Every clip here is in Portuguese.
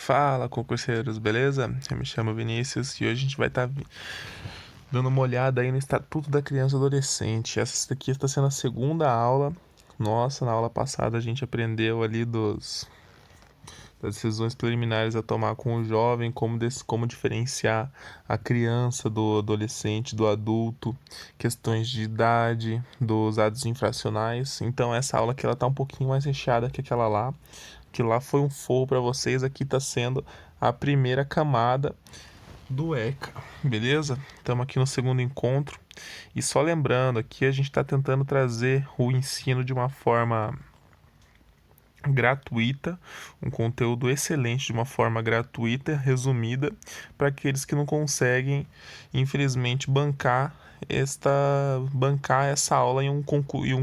Fala, concurseiros, beleza? Eu me chamo Vinícius e hoje a gente vai estar dando uma olhada aí no Estatuto da Criança e Adolescente. Essa daqui está sendo a segunda aula. Nossa, na aula passada a gente aprendeu ali das decisões preliminares a tomar com o jovem, como diferenciar a criança do adolescente, do adulto, questões de idade, dos atos infracionais. Então essa aula aqui ela tá um pouquinho mais recheada que aquela lá, que lá foi um forro para vocês, aqui está sendo a primeira camada do ECA, beleza? Estamos aqui no segundo encontro e só lembrando aqui a gente está tentando trazer o ensino de uma forma gratuita, um conteúdo excelente de uma forma gratuita, resumida, para aqueles que não conseguem, infelizmente, bancar essa aula em um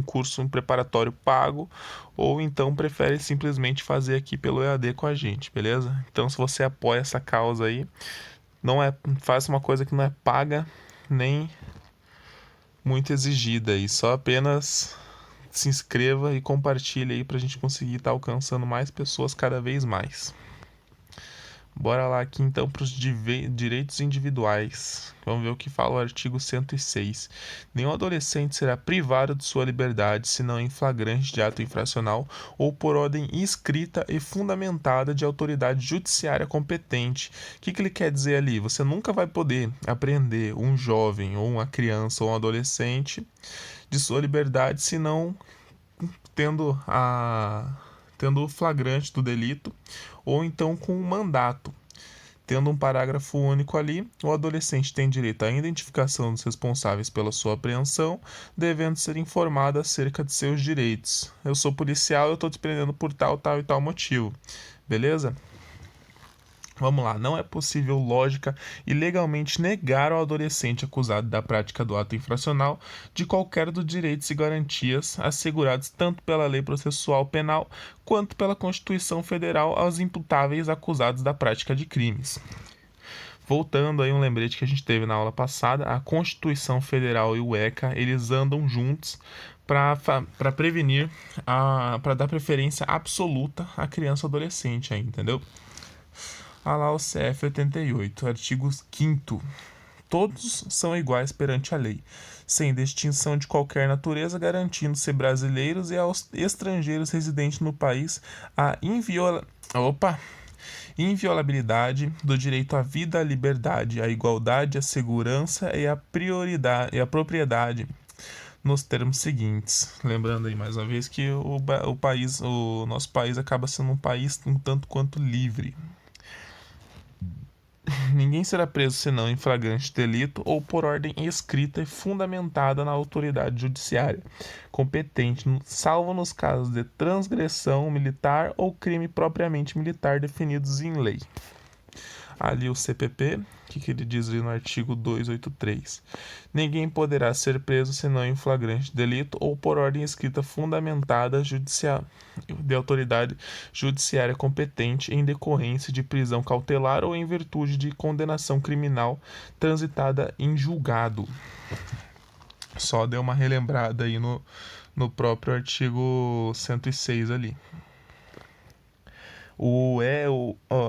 curso preparatório pago, ou então prefere simplesmente fazer aqui pelo EAD com a gente, beleza? Então, se você apoia essa causa aí, não é, faça uma coisa que não é paga nem muito exigida e só apenas se inscreva e compartilhe aí pra gente conseguir estar alcançando mais pessoas cada vez mais. Bora lá aqui então para os direitos individuais. Vamos ver o que fala o artigo 106. Nenhum adolescente será privado de sua liberdade, senão em flagrante de ato infracional ou por ordem escrita e fundamentada de autoridade judiciária competente. O que ele quer dizer ali? Você nunca vai poder apreender um jovem ou uma criança ou um adolescente de sua liberdade, senão tendo o flagrante do delito ou então com um mandato. Tendo um parágrafo único ali, o adolescente tem direito à identificação dos responsáveis pela sua apreensão, devendo ser informado acerca de seus direitos. Eu sou policial, eu estou te prendendo por tal, tal e tal motivo. Beleza? Vamos lá, não é possível lógica e legalmente negar ao adolescente acusado da prática do ato infracional de qualquer dos direitos e garantias assegurados tanto pela lei processual penal quanto pela Constituição Federal aos imputáveis acusados da prática de crimes. Voltando aí um lembrete que a gente teve na aula passada, a Constituição Federal e o ECA, eles andam juntos para prevenir, para dar preferência absoluta à criança e adolescente aí, entendeu? Lá o CF 88, artigo 5º. Todos são iguais perante a lei, sem distinção de qualquer natureza, garantindo-se brasileiros e aos estrangeiros residentes no país a inviolabilidade do direito à vida, à liberdade, à igualdade, à segurança e à propriedade nos termos seguintes. Lembrando aí mais uma vez que o nosso país acaba sendo um país um tanto quanto livre. Ninguém será preso senão em flagrante delito ou por ordem escrita e fundamentada na autoridade judiciária competente, salvo nos casos de transgressão militar ou crime propriamente militar definidos em lei. Ali o CPP, que ele diz ali no artigo 283. Ninguém poderá ser preso senão em flagrante delito ou por ordem escrita fundamentada de autoridade judiciária competente em decorrência de prisão cautelar ou em virtude de condenação criminal transitada em julgado. Só deu uma relembrada aí no próprio artigo 106 ali.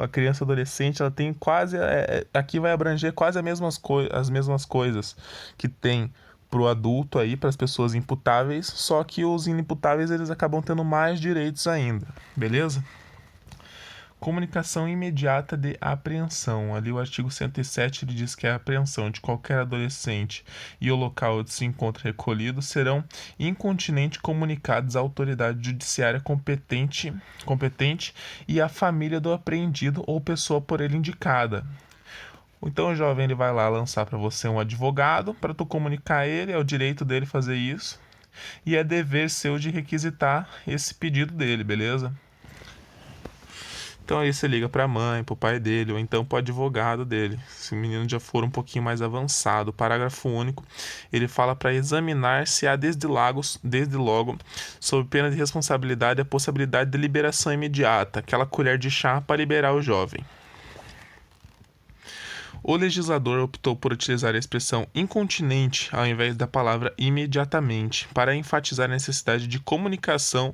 A criança adolescente ela tem quase aqui vai abranger quase as mesmas coisas que tem para o adulto aí, para as pessoas imputáveis, só que os inimputáveis eles acabam tendo mais direitos ainda, beleza? Comunicação imediata de apreensão. Ali o artigo 107 ele diz que a apreensão de qualquer adolescente e o local onde se encontra recolhido serão incontinenti comunicados à autoridade judiciária competente e à família do apreendido ou pessoa por ele indicada. Então o jovem ele vai lá lançar para você um advogado para tu comunicar a ele, é o direito dele fazer isso e é dever seu de requisitar esse pedido dele, beleza? Então aí você liga para a mãe, para o pai dele, ou então para o advogado dele. Se o menino já for um pouquinho mais avançado, o parágrafo único, ele fala para examinar se há desde logo, sob pena de responsabilidade, a possibilidade de liberação imediata, aquela colher de chá para liberar o jovem. O legislador optou por utilizar a expressão incontinenti ao invés da palavra imediatamente, para enfatizar a necessidade de comunicação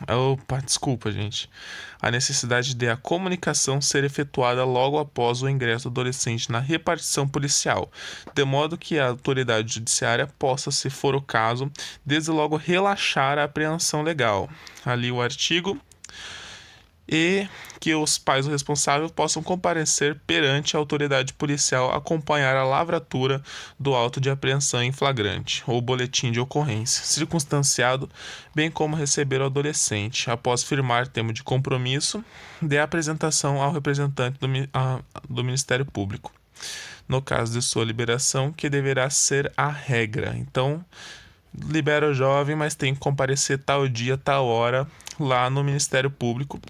Opa, desculpa, gente. A necessidade de a comunicação ser efetuada logo após o ingresso do adolescente na repartição policial, de modo que a autoridade judiciária possa, se for o caso, desde logo relaxar a apreensão legal. Ali o artigo. E que os pais do responsável possam comparecer perante a autoridade policial acompanhar a lavratura do auto de apreensão em flagrante ou boletim de ocorrência, circunstanciado, bem como receber o adolescente, após firmar termo de compromisso, de apresentação ao representante do Ministério Público, no caso de sua liberação, que deverá ser a regra. Então, libera o jovem, mas tem que comparecer tal dia, tal hora, lá no Ministério Público,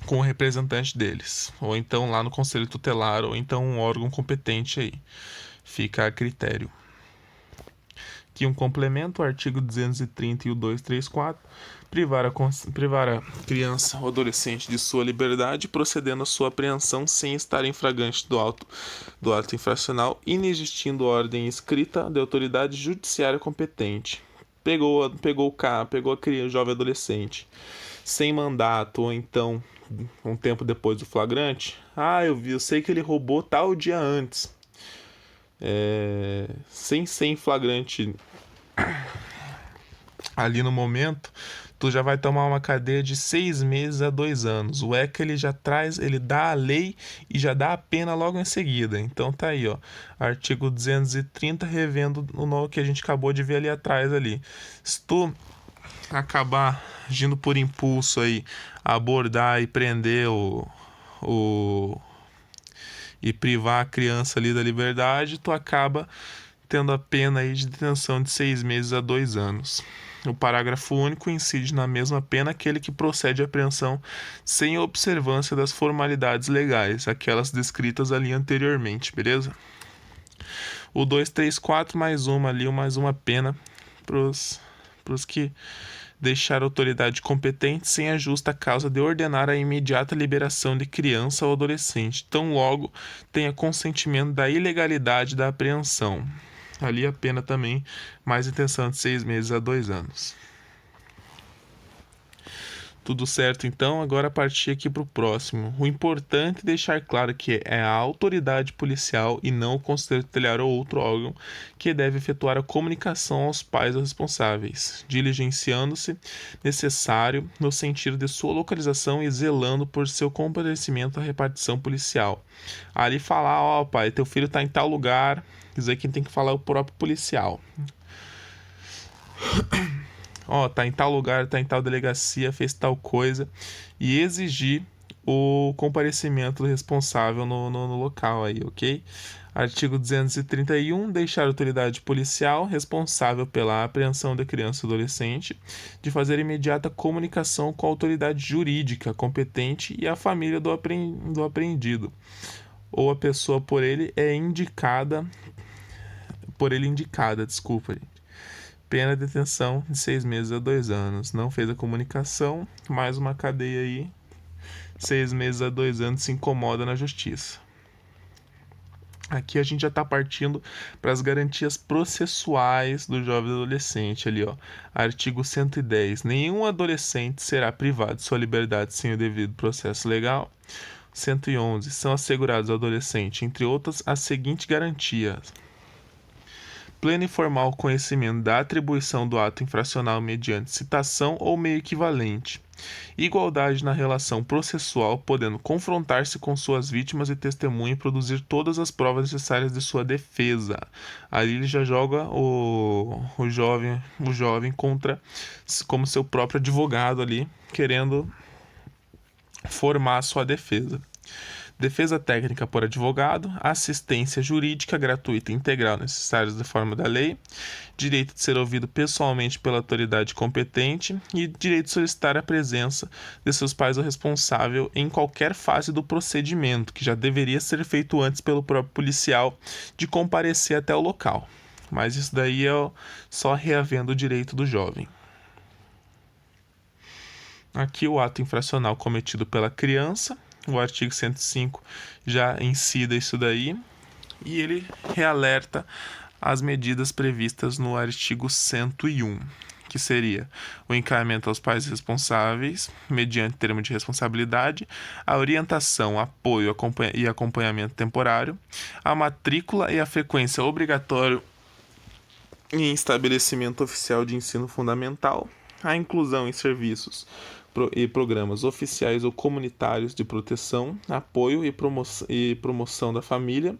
com o representante deles, ou então lá no Conselho Tutelar, ou então um órgão competente aí. Fica a critério. Aqui um complemento, o artigo 230 e o 234, privar a criança ou adolescente de sua liberdade, procedendo à sua apreensão sem estar em flagrante do ato infracional, inexistindo ordem escrita de autoridade judiciária competente. Pegou a criança, jovem adolescente, sem mandato, ou então um tempo depois do flagrante. Eu sei que ele roubou tal dia antes. Sem ser em flagrante ali no momento, tu já vai tomar uma cadeia de 6 meses a 2 anos. O ECA, ele já traz, ele dá a lei e já dá a pena logo em seguida. Então tá aí, ó, artigo 230 revendo o novo que a gente acabou de ver ali atrás ali. Se tu acabar agindo por impulso aí, abordar e prender e privar a criança ali da liberdade, tu acaba tendo a pena aí de detenção de 6 meses a 2 anos. O parágrafo único incide na mesma pena aquele que procede à apreensão sem observância das formalidades legais, aquelas descritas ali anteriormente, beleza? O 234 mais uma pena pros que deixar a autoridade competente sem a justa causa de ordenar a imediata liberação de criança ou adolescente, tão logo tenha consentimento da ilegalidade da apreensão. Ali a pena também, mais intenção de 6 meses a 2 anos. Tudo certo, então, agora partir aqui para o próximo. O importante é deixar claro que é a autoridade policial e não o Conselho Tutelar ou outro órgão que deve efetuar a comunicação aos pais responsáveis, diligenciando-se necessário no sentido de sua localização e zelando por seu comparecimento à repartição policial. Ali falar, pai, teu filho está em tal lugar, isso aí quem tem que falar é o próprio policial. Tá em tal lugar, tá em tal delegacia, fez tal coisa, e exigir o comparecimento do responsável no local aí, ok? Artigo 231, deixar a autoridade policial responsável pela apreensão de criança ou adolescente de fazer imediata comunicação com a autoridade jurídica competente e a família do apreendido, ou a pessoa por ele indicada, desculpa, gente. Pena de detenção de 6 meses a 2 anos. Não fez a comunicação, mais uma cadeia aí. 6 meses a 2 anos, se incomoda na justiça. Aqui a gente já está partindo para as garantias processuais do jovem adolescente ali, ó. Artigo 110. Nenhum adolescente será privado de sua liberdade sem o devido processo legal. 111. São assegurados ao adolescente, entre outras, as seguintes garantias: pleno e formal conhecimento da atribuição do ato infracional mediante citação ou meio equivalente, igualdade na relação processual, podendo confrontar-se com suas vítimas e testemunha e produzir todas as provas necessárias de sua defesa. Ali ele já joga o jovem contra como seu próprio advogado ali, querendo formar sua defesa. Defesa técnica por advogado, assistência jurídica gratuita e integral necessários de forma da lei, direito de ser ouvido pessoalmente pela autoridade competente e direito de solicitar a presença de seus pais ou responsável em qualquer fase do procedimento, que já deveria ser feito antes pelo próprio policial, de comparecer até o local. Mas isso daí é só reavendo o direito do jovem. Aqui o ato infracional cometido pela criança. O artigo 105 já incida isso daí e ele realerta as medidas previstas no artigo 101, que seria o encaminhamento aos pais responsáveis, mediante termo de responsabilidade, a orientação, apoio e acompanhamento temporário, a matrícula e a frequência obrigatória em estabelecimento oficial de ensino fundamental, a inclusão em serviços e programas oficiais ou comunitários de proteção, apoio e promoção da família,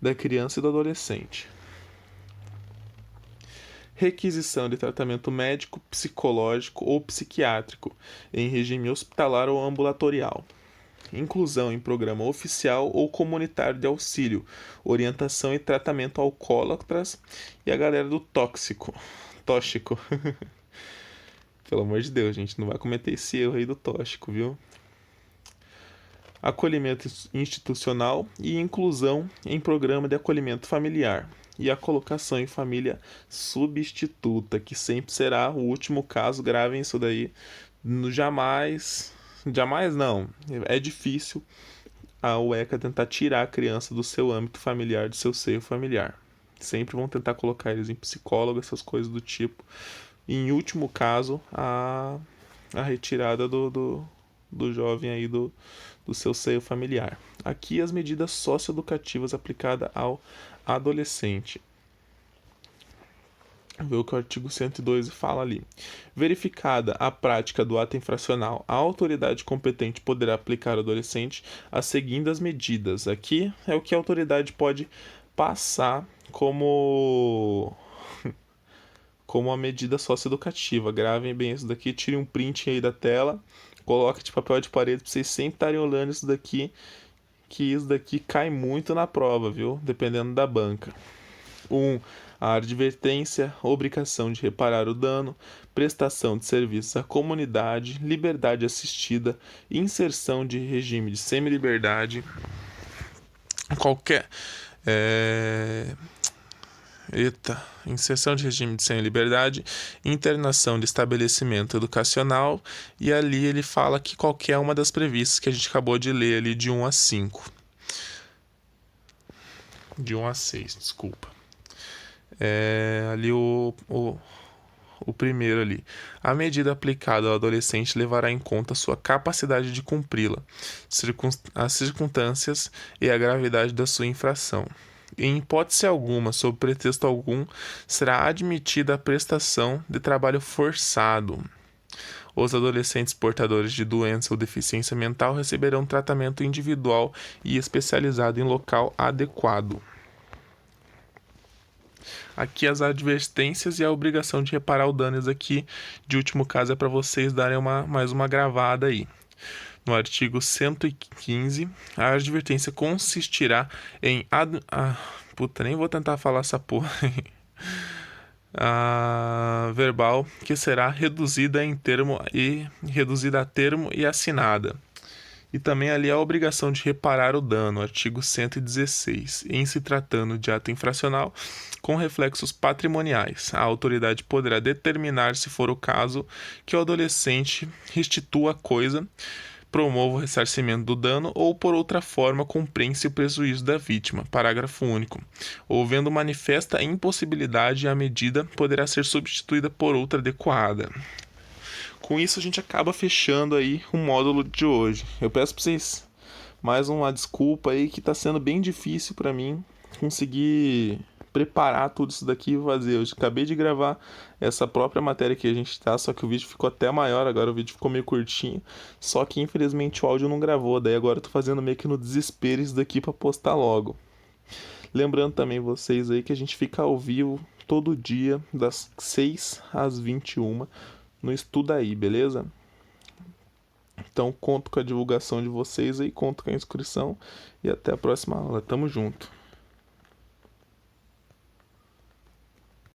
da criança e do adolescente. Requisição de tratamento médico, psicológico ou psiquiátrico em regime hospitalar ou ambulatorial. Inclusão em programa oficial ou comunitário de auxílio, orientação e tratamento a alcoólatras e a galera do tóxico. Pelo amor de Deus, gente, não vai cometer esse erro aí do tóxico, viu? Acolhimento institucional e inclusão em programa de acolhimento familiar e a colocação em família substituta, que sempre será o último caso. Gravem isso daí. Jamais não. É difícil a UECA tentar tirar a criança do seu âmbito familiar, do seu seio familiar. Sempre vão tentar colocar eles em psicólogo, essas coisas do tipo. E, em último caso, a retirada do jovem aí do seu seio familiar. Aqui as medidas socioeducativas aplicadas ao adolescente. Ver o que o artigo 102 fala ali. Verificada a prática do ato infracional, a autoridade competente poderá aplicar ao adolescente as seguintes medidas. Aqui é o que a autoridade pode passar como a medida socioeducativa. Gravem bem isso daqui, tirem um print aí da tela, coloquem de papel de parede para vocês sempre estarem olhando isso daqui, que isso daqui cai muito na prova, viu? Dependendo da banca. A advertência, obrigação de reparar o dano, prestação de serviços à comunidade, liberdade assistida, inserção de regime de semi-liberdade, inserção de regime de semi-liberdade, internação de estabelecimento educacional, e ali ele fala que qualquer uma das previstas que a gente acabou de ler ali de 1 a 5. De 1 a 6, desculpa. Ali o primeiro ali. A medida aplicada ao adolescente levará em conta sua capacidade de cumpri-la, as circunstâncias e a gravidade da sua infração. Em hipótese alguma, sob pretexto algum, será admitida a prestação de trabalho forçado. Os adolescentes portadores de doença ou deficiência mental receberão tratamento individual e especializado em local adequado. Aqui as advertências e a obrigação de reparar o dano. Isso aqui, de último caso, é para vocês darem mais uma gravada aí. No artigo 115, a advertência consistirá em... nem vou tentar falar essa porra. Verbal, que será reduzida a termo e assinada. E também ali a obrigação de reparar o dano, artigo 116. Em se tratando de ato infracional com reflexos patrimoniais, a autoridade poderá determinar, se for o caso, que o adolescente restitua a coisa, promova o ressarcimento do dano ou por outra forma compense o prejuízo da vítima. Parágrafo único. Havendo manifesta impossibilidade, a medida poderá ser substituída por outra adequada. Com isso a gente acaba fechando aí o módulo de hoje. Eu peço para vocês mais uma desculpa aí, que está sendo bem difícil para mim conseguir preparar tudo isso daqui e fazer. Eu acabei de gravar essa própria matéria que a gente tá, só que o vídeo ficou até maior, agora o vídeo ficou meio curtinho, só que infelizmente o áudio não gravou, daí agora eu tô fazendo meio que no desespero isso daqui para postar logo. Lembrando também vocês aí que a gente fica ao vivo todo dia, das 6 às 21, no Estuda Aí, beleza? Então conto com a divulgação de vocês aí, conto com a inscrição e até a próxima aula. Tamo junto!